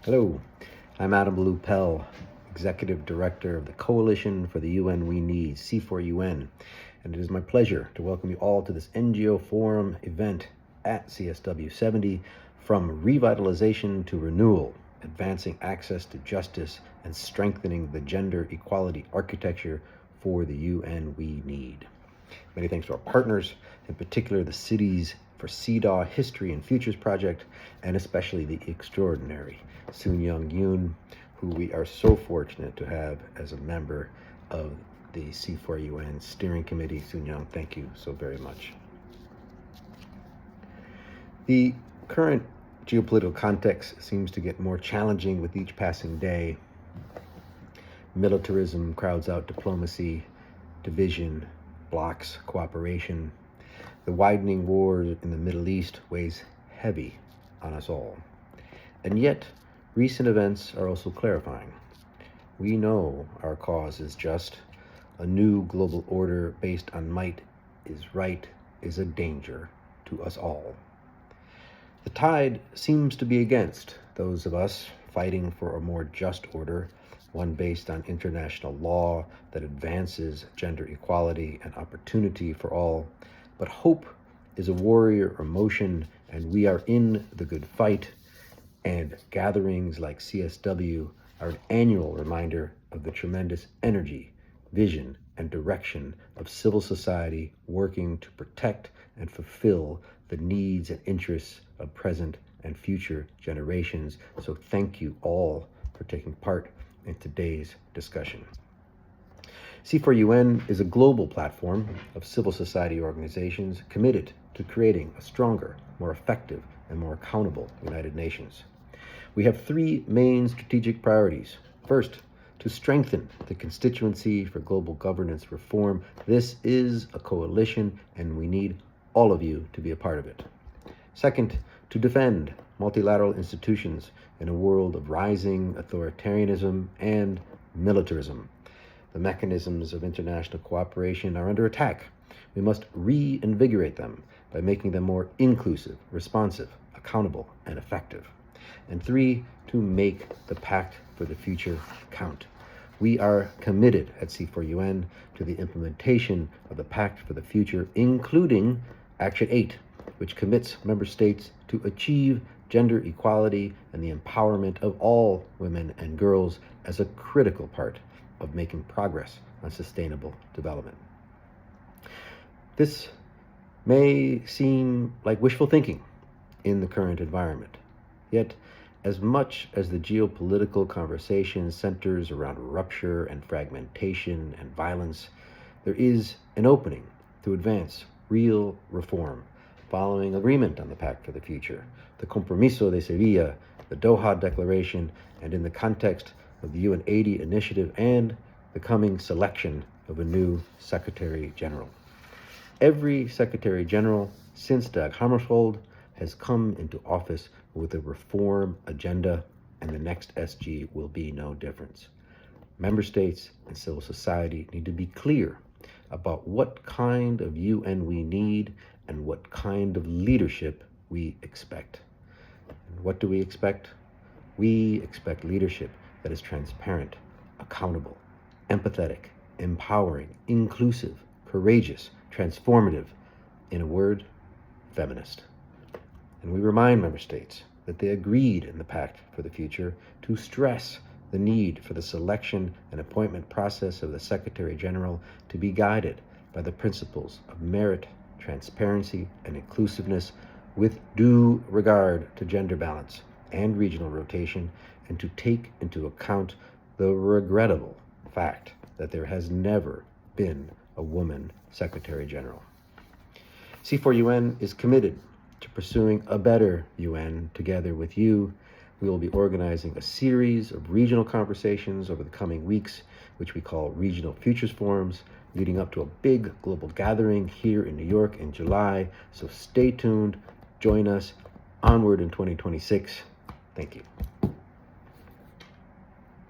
Hello, I'm Adam Lupel, Executive Director of the Coalition for the UN We Need, C4UN, and it is my pleasure to welcome you all to this NGO Forum event at CSW 70, From Revitalization to Renewal, Advancing Access to Justice and Strengthening the Gender Equality Architecture for the UN We Need. Many thanks to our partners, in particular the Cities for CEDW History and Futures Project, and especially the extraordinary Soon-Young Yoon, who we are so fortunate to have as a member of the C4UN Steering Committee. Soon-Young, thank you so very much. The current geopolitical context seems to get more challenging with each passing day. Militarism crowds out diplomacy, division blocks cooperation. The widening war in the Middle East weighs heavy on us all. And yet, recent events are also clarifying. We know our cause is just. A new global order based on might is right is a danger to us all. The tide seems to be against those of us fighting for a more just order, one based on international law that advances gender equality and opportunity for all. But hope is a warrior emotion, and we are in the good fight. And gatherings like CSW are an annual reminder of the tremendous energy, vision, and direction of civil society working to protect and fulfill the needs and interests of present and future generations. So thank you all for taking part in today's discussion. C4UN is a global platform of civil society organizations committed to creating a stronger, more effective, and more accountable United Nations. We have three main strategic priorities. First, to strengthen the constituency for global governance reform. This is a coalition, and we need all of you to be a part of it. Second, to defend multilateral institutions in a world of rising authoritarianism and militarism. The mechanisms of international cooperation are under attack. We must reinvigorate them by making them more inclusive, responsive, accountable, and effective. And three, to make the Pact for the Future count. We are committed at C4UN to the implementation of the Pact for the Future, including Action 8, which commits member states to achieve gender equality and the empowerment of all women and girls as a critical part of making progress on sustainable development. This may seem like wishful thinking in the current environment, yet as much as the geopolitical conversation centers around rupture and fragmentation and violence, there is an opening to advance real reform following agreement on the Pact for the Future, the Compromiso de Sevilla, the Doha Declaration, and in the context of the UN 80 initiative and the coming selection of a new Secretary General. Every Secretary General since Dag Hammarskjöld has come into office with a reform agenda, and the next SG will be no different. Member states and civil society need to be clear about what kind of UN we need and what kind of leadership we expect. And what do we expect? We expect leadership that is transparent, accountable, empathetic, empowering, inclusive, courageous, transformative, in a word, feminist. And we remind member states that they agreed in the Pact for the Future to stress the need for the selection and appointment process of the Secretary General to be guided by the principles of merit, transparency, and inclusiveness with due regard to gender balance and regional rotation, and to take into account the regrettable fact that there has never been a woman Secretary General. C4UN is committed to pursuing a better UN together with you. We will be organizing a series of regional conversations over the coming weeks, which we call Regional Futures Forums, leading up to a big global gathering here in New York in July. So stay tuned, join us, onward in 2026. Thank you.